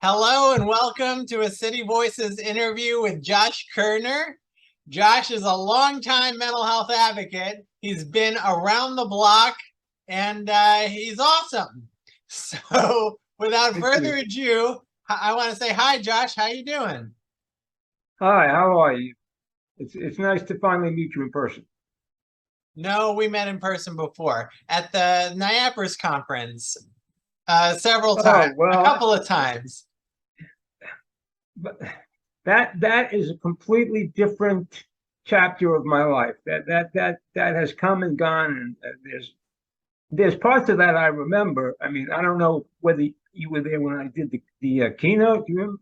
Hello and welcome to a City Voices interview with Josh Koerner. Josh is a longtime mental health advocate. He's been around the block and he's awesome. So without further ado, I want to say hi, Josh. How you doing? Hi, how are you? It's nice to finally meet you in person. No, we met in person before at the Niagara's conference several times, Oh, a well, couple of times. but that is a completely different chapter of my life. That has come and gone, and there's parts of that I remember. I mean, I don't know whether you were there when I did the keynote. Do you remember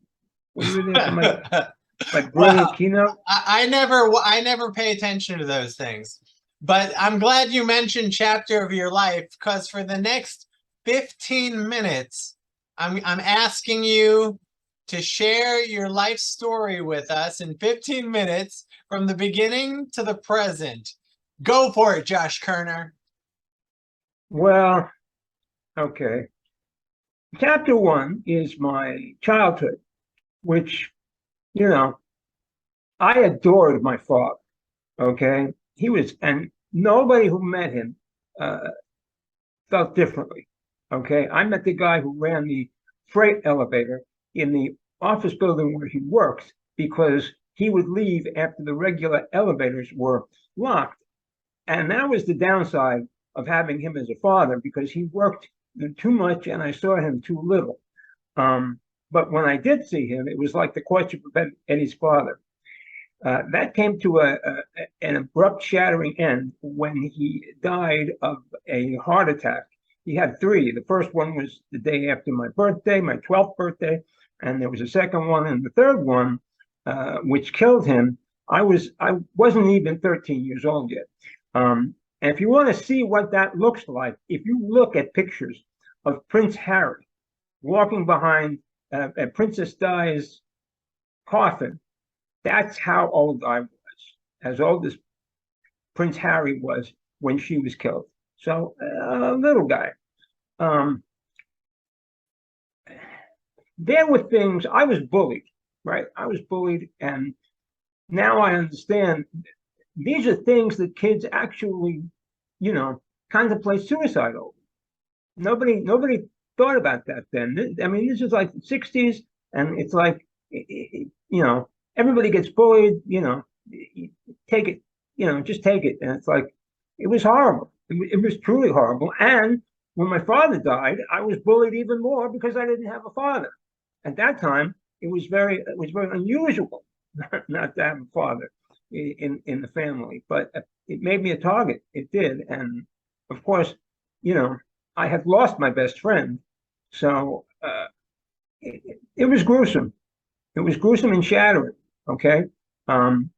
when you were there for my brilliant Well, keynote? I never pay attention to those things. But I'm glad you mentioned chapter of your life because for the next 15 minutes, I'm asking you to share your life story with us in 15 minutes from the beginning to the present. Go for it, Josh Koerner. Well, okay. Chapter one is my childhood, which, you know, I adored my father. Okay. And nobody who met him uh, felt differently. Okay. I met the guy who ran the freight elevator in the office building where he works because he would leave after the regular elevators were locked. And that was the downside of having him as a father because he worked too much and I saw him too little. Um, but when I did see him, it was like the question of Eddie's father. That came to an abrupt shattering end when he died of a heart attack. He had three. The first one was the day after my birthday, my 12th birthday, and there was a second one, and the third one, which killed him. I wasn't even 13 years old yet. And if you want to see what that looks like, if you look at pictures of Prince Harry walking behind Princess Di's coffin, that's how old I was, as old as Prince Harry was when she was killed. So, a little guy. Um, there were things, I was bullied, right? I was bullied, and now I understand these are things that kids actually, you know, contemplate suicide over. Nobody thought about that then. I mean, this is like the 60s, and it's like, everybody gets bullied, take it, just take it. And it's like, it was horrible. It was truly horrible. And when my father died, I was bullied even more because I didn't have a father. At that time, it was very unusual not to have a father in the family, but it made me a target. It did. And of course, you know, I had lost my best friend. So it was gruesome. It was gruesome and shattering. Okay. Um,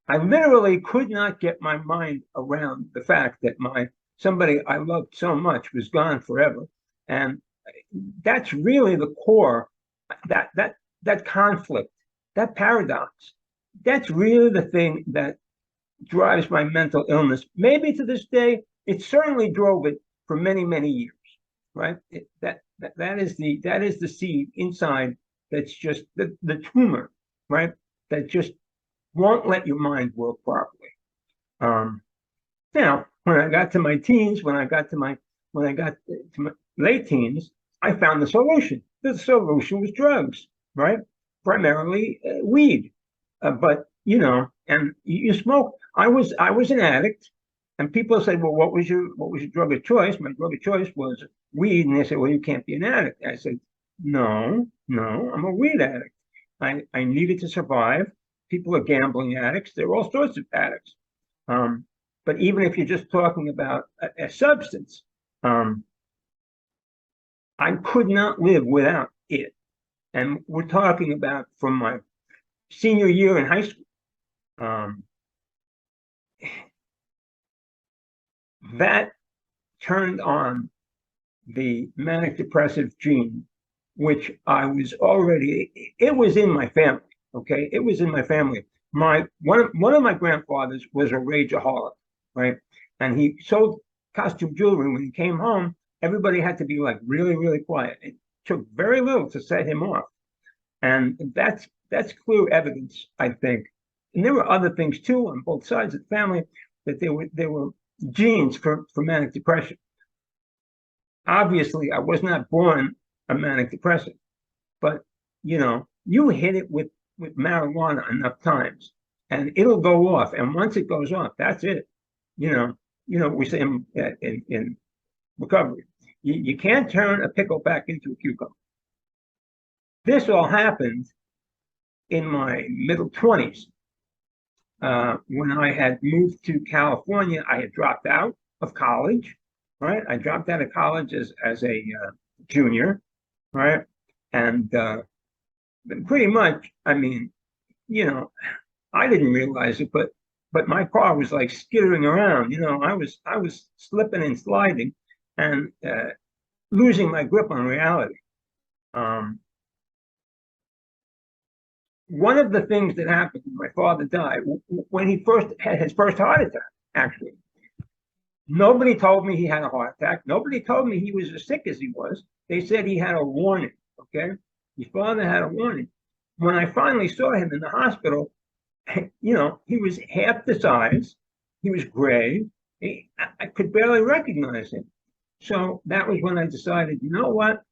I literally could not get my mind around the fact that somebody I loved so much was gone forever. And that's really the core, that conflict, that paradox. That's really the thing that drives my mental illness. Maybe to this day, it certainly drove it for many, many years. Right? That is the seed inside. That's just the tumor, right? That just won't let your mind work properly. Um, Now, when I got to my teens, when I got to my late teens, I found the solution. The solution was drugs, right? Primarily weed, but and you smoke. I was an addict, and people said, "Well, what was your drug of choice?" My drug of choice was weed, and they said, "Well, you can't be an addict." I said, "No, no, I'm a weed addict. I needed to survive. People are gambling addicts. There are all sorts of addicts. Um, but even if you're just talking about a substance, um, I could not live without it. And we're talking about from my senior year in high school. Um, that turned on the manic depressive gene, which it was in my family. Okay. It was in my family. One of my grandfathers was a rageaholic, right? And he sold costume jewelry. When he came home, everybody had to be like really, really quiet. It took very little to set him off. And that's clear evidence, I think. And there were other things too on both sides of the family, that there were genes for manic depression. Obviously, I was not born a manic depressive, but you hit it with marijuana enough times, and it'll go off. And once it goes off, that's it. We say in recovery, you can't turn a pickle back into a cucumber. This all happened in my middle 20s. When I had moved to California, I had dropped out of college, right? I dropped out of college as a junior, right? And pretty much, I mean, I didn't realize it, but my car was like skittering around. I was slipping and sliding, and losing my grip on reality. One of the things that happened when my father died, when he first had his first heart attack, actually, nobody told me he had a heart attack. Nobody told me he was as sick as he was. They said he had a warning, okay? His father had a warning. When I finally saw him in the hospital, he was half the size. He was gray. I could barely recognize him. So that was when I decided, you know what?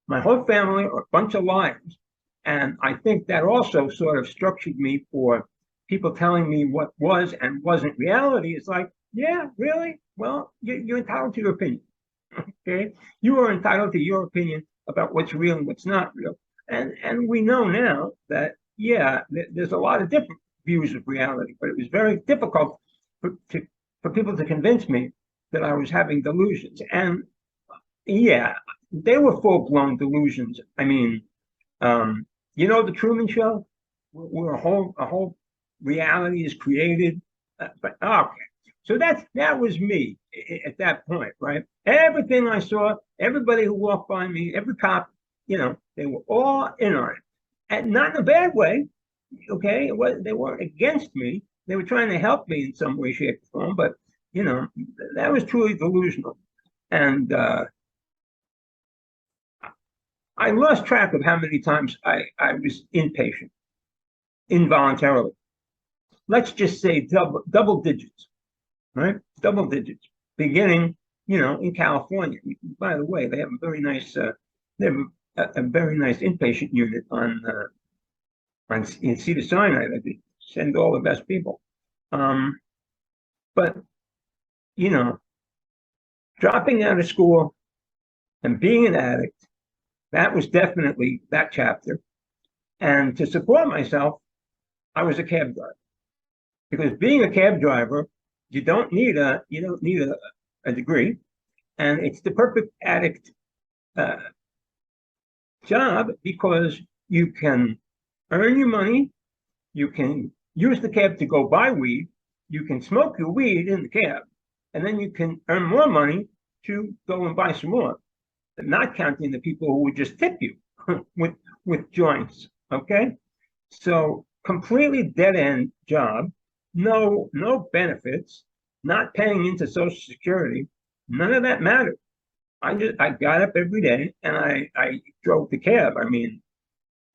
My whole family are a bunch of liars. And I think that also sort of structured me for people telling me what was and wasn't reality. It's like, yeah, really? Well, you're entitled to your opinion. Okay? You are entitled to your opinion about what's real and what's not real. And we know now that, yeah, there's a lot of different views of reality, but it was very difficult for people to convince me that I was having delusions. And yeah, they were full-blown delusions. I mean, the Truman Show, where a whole reality is created. But okay, so that was me at that point, right? Everything I saw, everybody who walked by me, every cop, they were all in on it, and not in a bad way. Okay, they weren't against me. They were trying to help me in some way, shape, or form. But that was truly delusional, and I lost track of how many times I was inpatient involuntarily. Let's just say double digits, right? Double digits, beginning, in California. By the way, they have a very nice, a very nice inpatient unit in Cedar Sinai. They send all the best people. But dropping out of school and being an addict, that was definitely that chapter. And to support myself, I was a cab driver. Because being a cab driver, you don't need a degree, and it's the perfect addict job, because you can earn your money, you can use the cab to go buy weed, you can smoke your weed in the cab, and then you can earn more money to go and buy some more. Not counting the people who would just tip you with joints. Okay, so completely dead end job, no benefits, not paying into Social Security, none of that mattered. I got up every day and I drove the cab. I mean,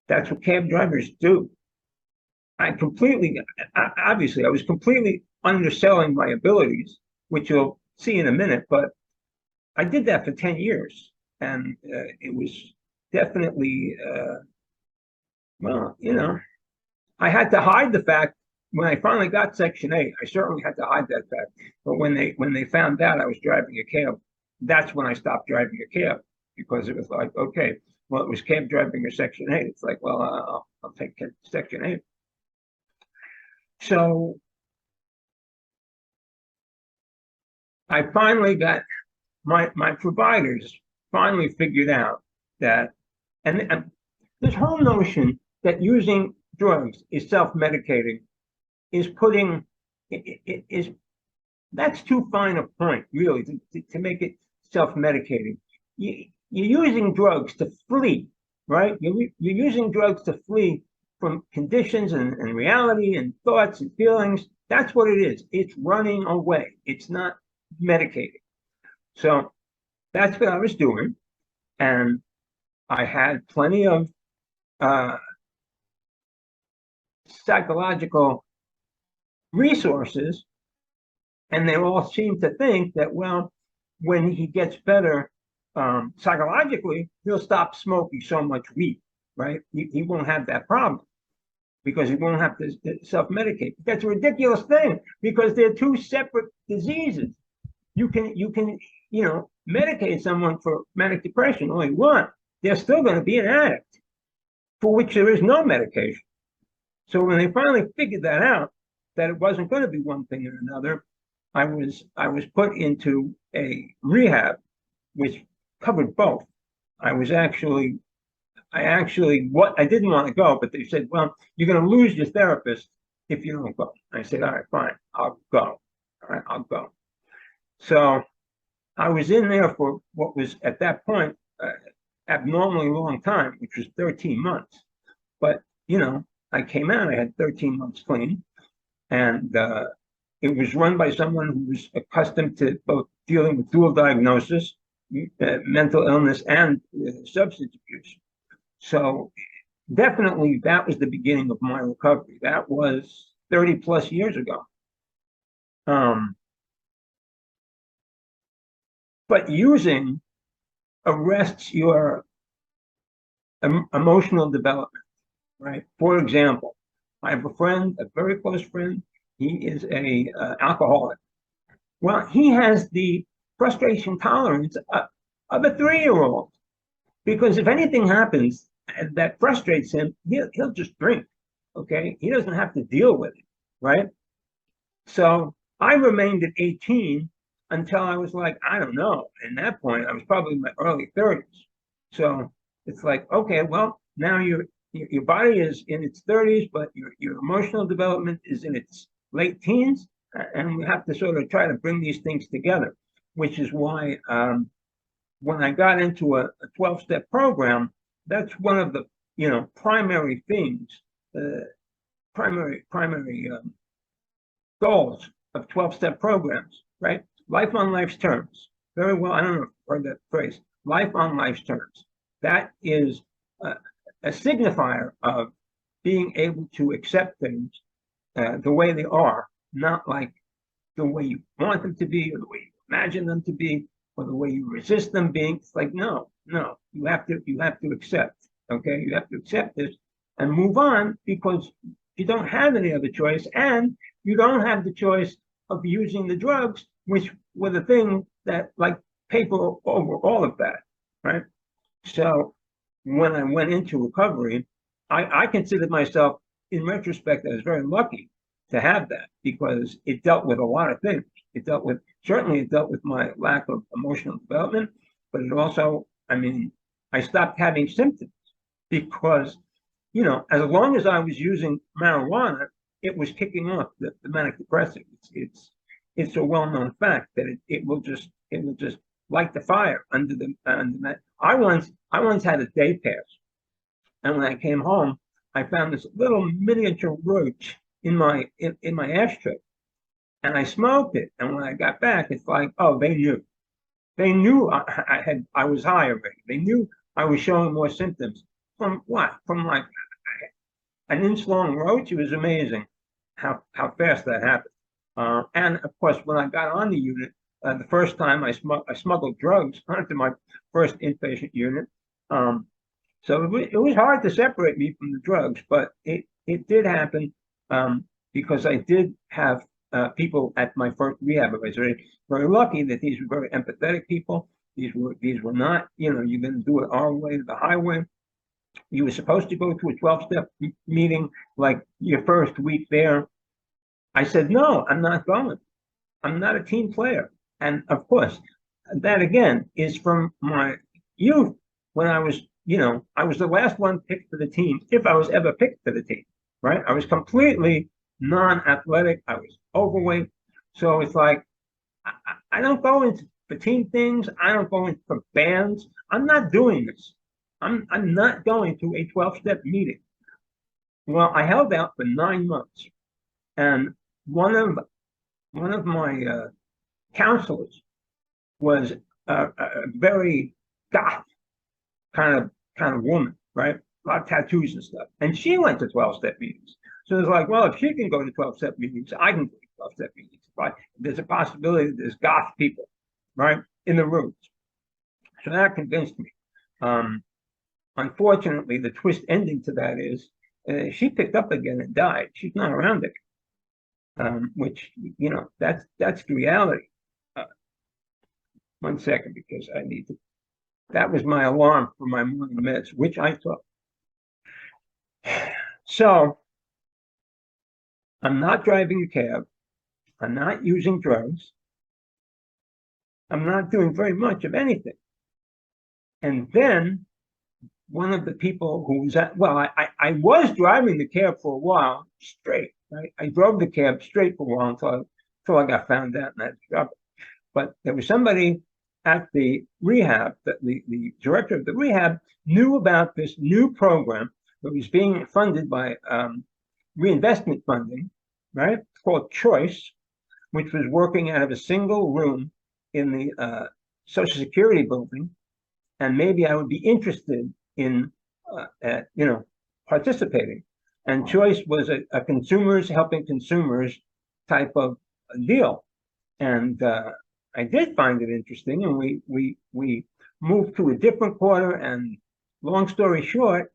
that's what cab drivers do. Obviously, I was completely underselling my abilities, which you'll see in a minute, but I did that for 10 years. And it was definitely, I had to hide the fact. When I finally got Section 8, I certainly had to hide that fact. But when they found out I was driving a cab, that's when I stopped driving a cab, because it was like, okay, well, it was cab driving or Section 8. It's like, well, I'll take Section 8. So I finally got my providers finally figured out that, and this whole notion that using drugs is self-medicating is that's too fine a point, really, to make it self-medicating. You're using drugs to flee, right? You're using drugs to flee from conditions and reality and thoughts and feelings. That's what it is. It's running away. It's not medicating. So that's what I was doing. And I had plenty of psychological resources, and they all seem to think that, well, when he gets better psychologically, he'll stop smoking so much weed, right? He won't have that problem because he won't have to self-medicate. That's a ridiculous thing because they're two separate diseases. You can medicate someone for manic depression all you want. They're still going to be an addict for which there is no medication. So when they finally figured that out, that it wasn't going to be one thing or another, I was put into a rehab which covered both. I didn't want to go, but they said, well, you're going to lose your therapist if you don't go. I said, all right, fine, I'll go. All right, I'll go. So I was in there for what was at that point abnormally long time, which was 13 months. But, I came out, I had 13 months clean, and it was run by someone who was accustomed to both dealing with dual diagnosis, mental illness, and substance abuse. So definitely that was the beginning of my recovery. That was 30 plus years ago. But using arrests your emotional development, right? For example, I have a friend, a very close friend. He is a alcoholic. Well, he has the frustration tolerance of a 3-year-old, because if anything happens that frustrates him, he'll just drink. Okay, he doesn't have to deal with it, right? So I remained at 18 until I was like, I don't know. At that point, I was probably in my early 30s. So it's like, okay, well, now your body is in its 30s, but your emotional development is in its late teens, and we have to sort of try to bring these things together, which is why when I got into a 12-step program, that's one of the primary things, primary goals of 12-step programs, right? Life on life's terms. Very well. I don't know if you've heard that phrase. Life on life's terms. That is a signifier of being able to accept things the way they are, not like the way you want them to be or the way you imagine them to be or the way you resist them being. It's like, no, you have to accept. Okay, you have to accept this and move on, because you don't have any other choice, and you don't have the choice of using the drugs, which were the thing that like paper over all of that, right? So when I went into recovery, I considered myself, in retrospect, I was very lucky to have that, because it dealt with a lot of things. It dealt with my lack of emotional development, but it also, I stopped having symptoms, because, as long as I was using marijuana, it was kicking off the manic depressive. It's a well-known fact that it will just light the fire under that. I once had a day pass, and when I came home, I found this little miniature roach in my ashtray, and I smoked it. And when I got back, it's like, oh, they knew I was high already. They knew I was showing more symptoms. From what? From like an inch long roach? It was amazing how fast that happened. And of course, when I got on the unit, the first time I smuggled drugs onto my first inpatient unit. So it was hard to separate me from the drugs, but it did happen, because I did have people at my first rehab. I was very lucky that these were very empathetic people. These were not, you're going to do it our way, the highway. You were supposed to go to a 12-step meeting like your first week there. I said, no, I'm not going. I'm not a team player. And of course, that again is from my youth, when I was, I was the last one picked for the team, if I was ever picked for the team, right? I was completely non-athletic. I was overweight. So it's like, I don't go into for team things. I don't go in for bands. I'm not doing this. I'm not going to a 12-step meeting. Well, I held out for 9 months, and one of my counselors was a very goth kind of woman, right? A lot of tattoos and stuff, and she went to 12-step meetings. So it's like, well, if she can go to 12-step meetings, I can go to 12-step meetings. Right? There's a possibility that there's goth people, right, in the rooms. So that convinced me. Unfortunately, the twist ending to that is she picked up again and died. She's not around again, which, you know, that's the reality. 1 second, because I need to. That was my alarm for my morning meds, which I took. So I'm not driving a cab. I'm not using drugs. I'm not doing very much of anything. And then one of the people who was I was driving the cab for a while straight. Right? I drove the cab straight for a while until I got found out and I had to drop it. But there was somebody at the rehab, that the director of the rehab knew about this new program that was being funded by reinvestment funding, right? It's called Choice, which was working out of a single room in the Social Security building. And maybe I would be interested in, participating. And Choice was a consumers helping consumers type of deal. And I did find it interesting, and we moved to a different quarter. And long story short,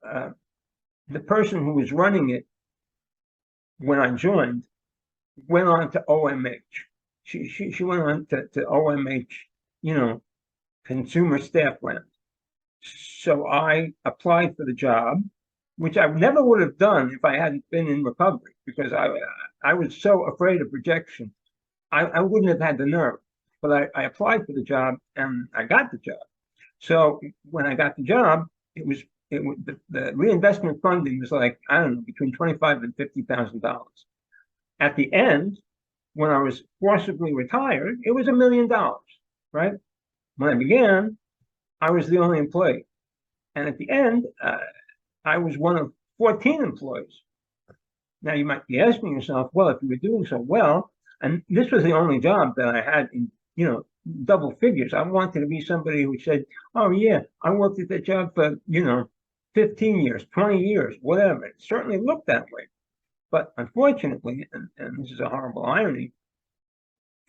the person who was running it when I joined went on to OMH. She went on to OMH, consumer staff land. So I applied for the job, which I never would have done if I hadn't been in recovery, because I was so afraid of rejection. I wouldn't have had the nerve, but I applied for the job and I got the job. So when I got the job, the reinvestment funding was like, I don't know, between $25,000 and $50,000. At the end, when I was forcibly retired, it was $1 million, right? When I began, I was the only employee. And at the end, I was one of 14 employees. Now you might be asking yourself, well, if you were doing so well, and this was the only job that I had in, double figures. I wanted to be somebody who said, oh yeah, I worked at that job for, 15 years, 20 years, whatever. It certainly looked that way. But unfortunately, and this is a horrible irony,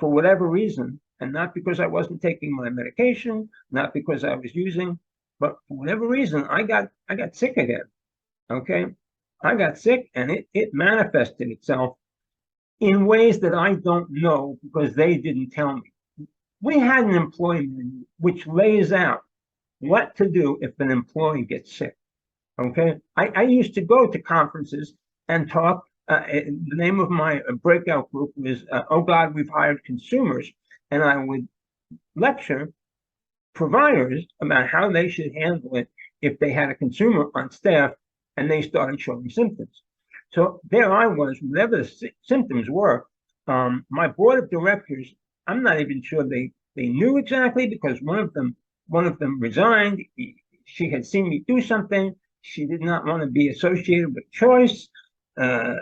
for whatever reason, and not because I wasn't taking my medication, not because I was using, but for whatever reason, I got sick again. Okay, I got sick, and it manifested itself in ways that I don't know because they didn't tell me. We had an employee manual which lays out what to do if an employee gets sick. Okay, I used to go to conferences and talk. The name of my breakout group was "Oh God, We've Hired Consumers," and I would lecture providers about how they should handle it if they had a consumer on staff and they started showing symptoms. So there I was, whatever the symptoms were. My board of directors, I'm not even sure they knew exactly, because one of them resigned. She had seen me do something. She did not want to be associated with Choice. I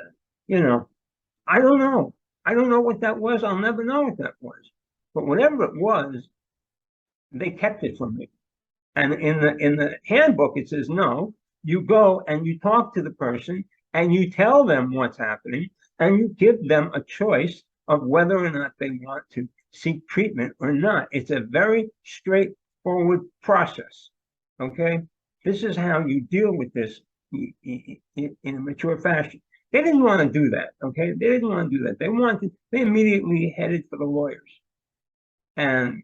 don't know. I don't know what that was. I'll never know what that was. But whatever it was, they kept it from me. And in the handbook, it says, no, you go and you talk to the person and you tell them what's happening and you give them a choice of whether or not they want to seek treatment or not. It's a very straightforward process. Okay? This is how you deal with this in a mature fashion. They didn't want to do that. Okay? They didn't want to do that. They immediately headed for the lawyers. And,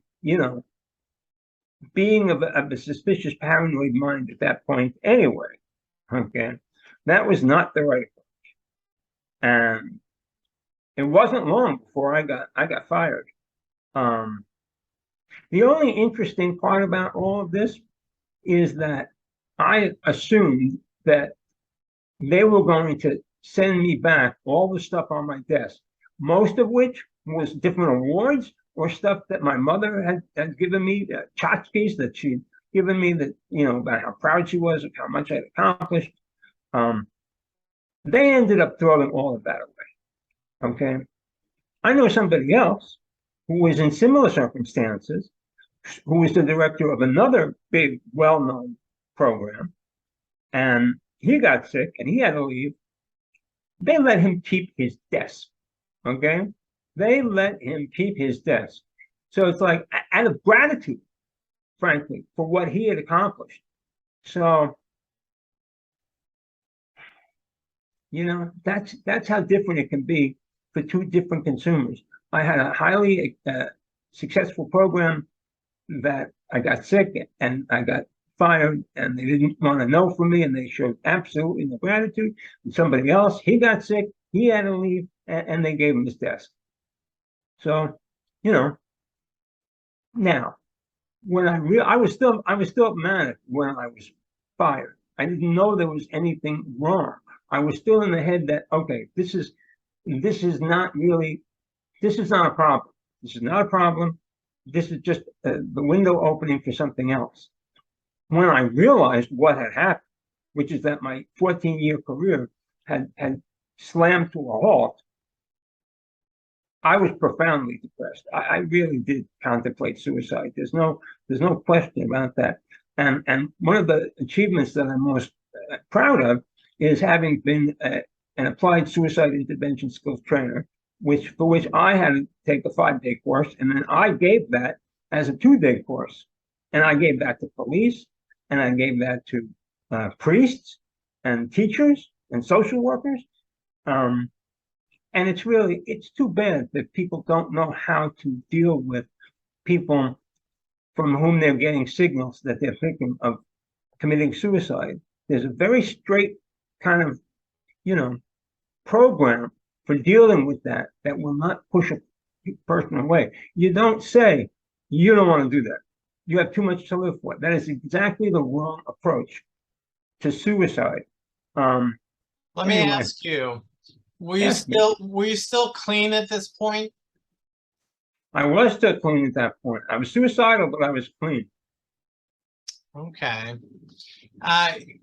being of a suspicious, paranoid mind at that point anyway, okay, that was not the right approach. And it wasn't long before I got fired. The only interesting part about all of this is that I assumed that they were going to send me back all the stuff on my desk, most of which was different awards or stuff that my mother had given me, tchotchkes that she'd given me, that, about how proud she was of how much I'd accomplished. They ended up throwing all of that away. Okay. I know somebody else who was in similar circumstances, who was the director of another big, well-known program, and he got sick and he had to leave. they let him keep his desk. Okay, they let him keep his desk. So it's like out of gratitude, frankly, for what he had accomplished. So that's how different it can be for two different consumers. I had a highly successful program that I got sick and I got fired, and they didn't want to know from me, and they showed absolutely no gratitude. And somebody else, he got sick, he had to leave, and they gave him his desk. So, you know, now when I was still mad when I was fired. I didn't know there was anything wrong. I was still in the head that, okay, this is not really, this is not a problem. This is not a problem. This is just the window opening for something else. When I realized what had happened, which is that my 14-year career had slammed to a halt, I was profoundly depressed. I really did contemplate suicide. There's no question about that. And one of the achievements that I'm most proud of is having been an applied suicide intervention skills trainer, for which I had to take a 5-day course, and then I gave that as a 2-day course, and I gave that to police, and I gave that to priests and teachers and social workers. And it's too bad that people don't know how to deal with people from whom they're getting signals that they're thinking of committing suicide. There's a very straight kind of, program for dealing with that will not push a person away. You don't say, you don't want to do that. You have too much to live for. That is exactly the wrong approach to suicide. Let me ask you, were you still clean at this point? I was still clean at that point. I was suicidal, but I was clean. Okay.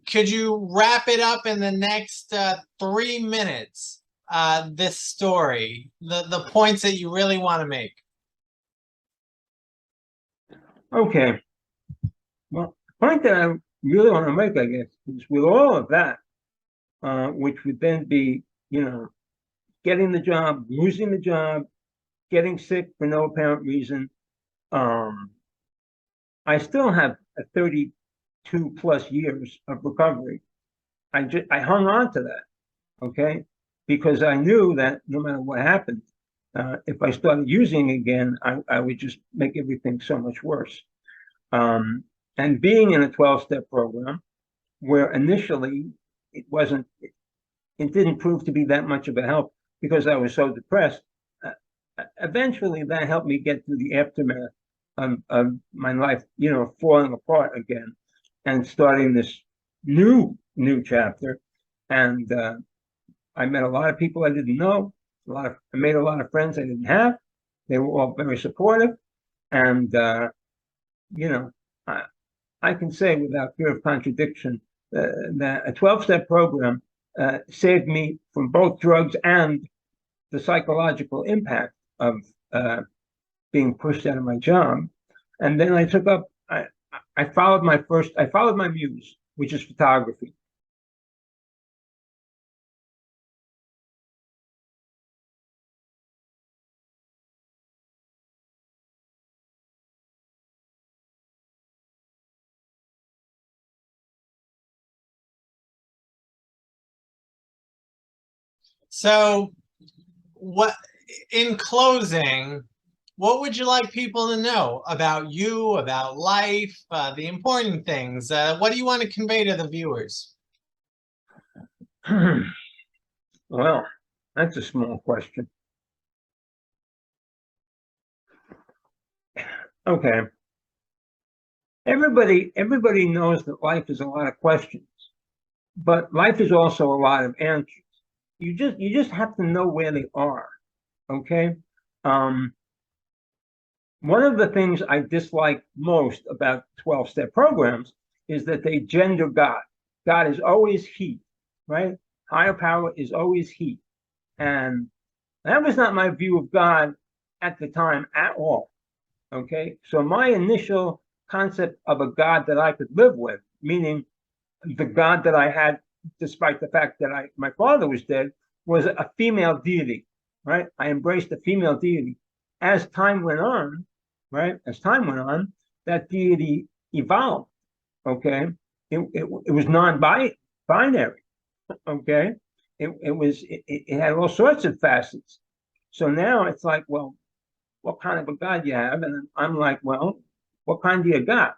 Could you wrap it up in the next 3 minutes? This story, the points that you really want to make. Okay. Well, the point that I really want to make, I guess, is with all of that, which would then be, getting the job, losing the job, getting sick for no apparent reason. I still have a 32 plus years of recovery. I hung on to that, okay, because I knew that no matter what happened, if I started using again, I would just make everything so much worse. And being in a 12-step program, where initially it didn't prove to be that much of a help because I was so depressed. Eventually, that helped me get through the aftermath of my life, falling apart again, and starting this new chapter. And I met a lot of people I didn't know. I made a lot of friends I didn't have. They were all very supportive, and I can say without fear of contradiction that a 12-step program saved me from both drugs and the psychological impact of being pushed out of my job. And then I took up, I followed my muse, which is photography. So, in closing, what would you like people to know about you, about life, the important things? What do you want to convey to the viewers? Well, that's a small question. Okay. Everybody knows that life is a lot of questions, but life is also a lot of answers. You just have to know where they are. Okay. One of the things I dislike most about 12-step programs is that they gender God. God is always he, right? Higher power is always he. And that was not my view of God at the time at all. Okay. So my initial concept of a God that I could live with, meaning the God that I had, despite the fact that my father was dead, was a female deity, right? I embraced the female deity. As time went on, right? As time went on, that deity evolved. Okay, it was non-binary. Okay, it had all sorts of facets. So now it's like, well, what kind of a God you have? And I'm like, well, what kind do you got?